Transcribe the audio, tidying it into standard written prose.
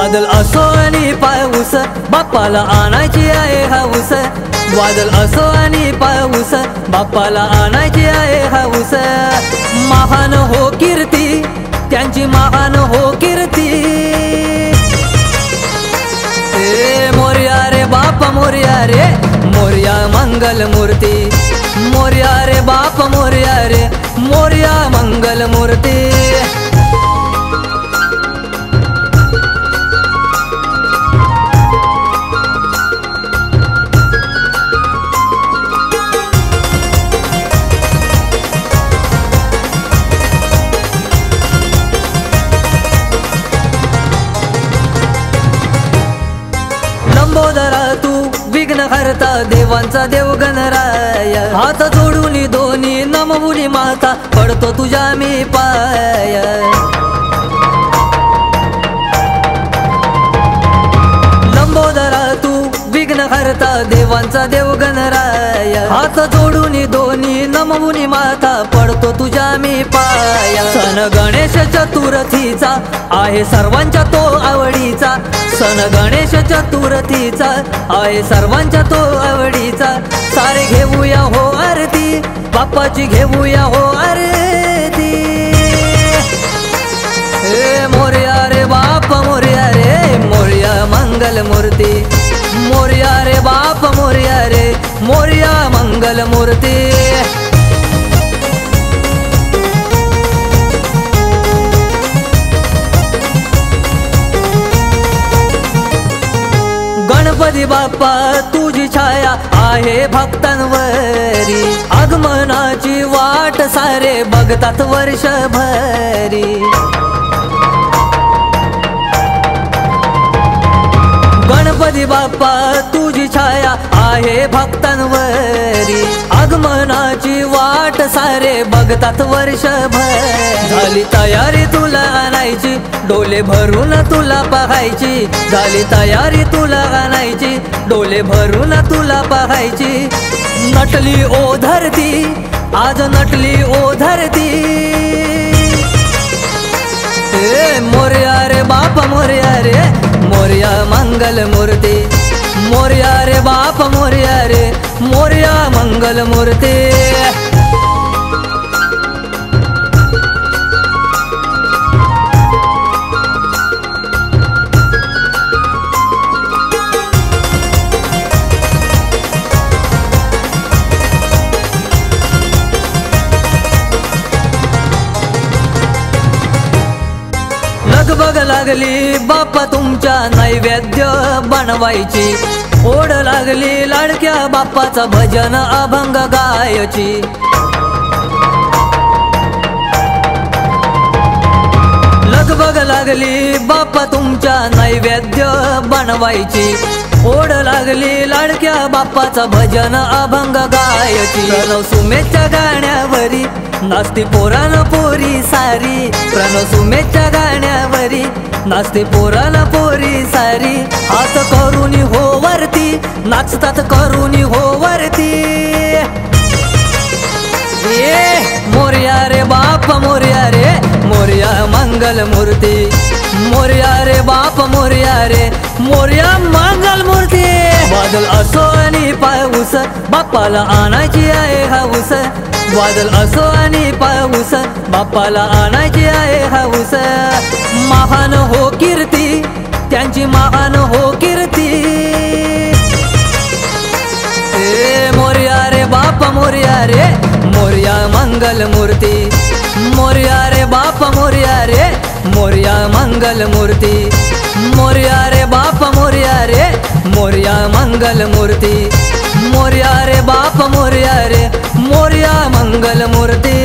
वादळ असो आणि पाऊस बाप्पाला आणायची आहे हौस, वादळ असो आणि पाऊस बाप्पाला आणायची आहे हौस। महान हो कीर्ती त्यांची, महान हो कीर्ती। मोरया रे बाप मोरया रे, मोरया मंगल मूर्ती, मोरया रे बाप मोरया रे, मोरया मंगल मूर्ती। लंबोदरा तू विघ्न हरता, देवांचा देव गणराय, हात जोडून दोन्ही नमवुनी माता, पडतो तुझ्या मी पाय। लंबोदरा तू विघ्न हरता, देवांचा देव गणराय, हात जोडून दोन्ही नमवुनी माता, पडतो तुझ्या मी पाय। सण गणेश चतुर्थीचा आहे सर्वांच्या तो आवडीचा, सण गणेश चतुर्थीचा आहे सर्वांच्या तो आवडीचा। सारे घेऊया हो आरती, बाप्पाची घेऊया हो आरती। मोरया रे बाप मोरया रे, मोरया मंगल मूर्ती, मोरया रे बाप मोरया रे, मोरया मंगल मूर्ती। गणपती बाप्पा तुझी छाया आहे भक्तांवरी, आगमनाची वाट सारे बघतात वर्षभरी। गणपती बाप्पा तुझी छाया आहे भक्तांवरी, आगमनाची वाट सारे बघतात वर्षभर। झाली तयारी तुला आणायची, डोले भरून तुला पाहायची, झाली तयारी तुला आणायची, डोले भरून तुला पाहायची। नटली ओ धरती, आज नटली ओ धरती। मोरया रे बाप मोरया रे, मोरया मंगल मूर्ती, मोरया रे बाप मोरया रे, मोरया मंगल मूर्ती। लगबग लागली बाप्पा तुमच्या नैवेद्य बनवायची, ओढ लागली लाडक्या बाप्पाचा भजन अभंग गायची। लगबग लागली बाप्पा तुमच्या नैवेद्य बनवायची, ओढ लागली लाडक्या बाप्पाचा भजन अभंग गायची। प्रणव सुमेच्या गाण्यावरी नाचती पोरान पोरी सारी, प्रणव सुमेच्या गाण्यावरी नाचती पोरान पोरी सारी। हात करूनी हो वरती, नाचतात करूनी हो वरती। मोरया रे बाप मोरया रे, मोरया मंगल मूर्ती, मोरया रे बाप मोरया रे, मोरया मंगल मूर्ती। वादळ असो आणि पाऊस बाप्पाला आणायची आहे हौस, वादळ असो आणि पाऊस बाप्पाला आणायची आहे हौस। महान हो कीर्ती त्यांची, महान हो कीर्ती। मोरया रे बाप मोरया रे, मोरया मंगल मूर्ती, मोरया रे बाप मोरया रे, मोरया मंगल मूर्ती, मोरया रे बाप मोरया रे, मोरया मंगल मूर्ती, मोरया रे बाप मोरया रे, मोरया मंगल मूर्ती।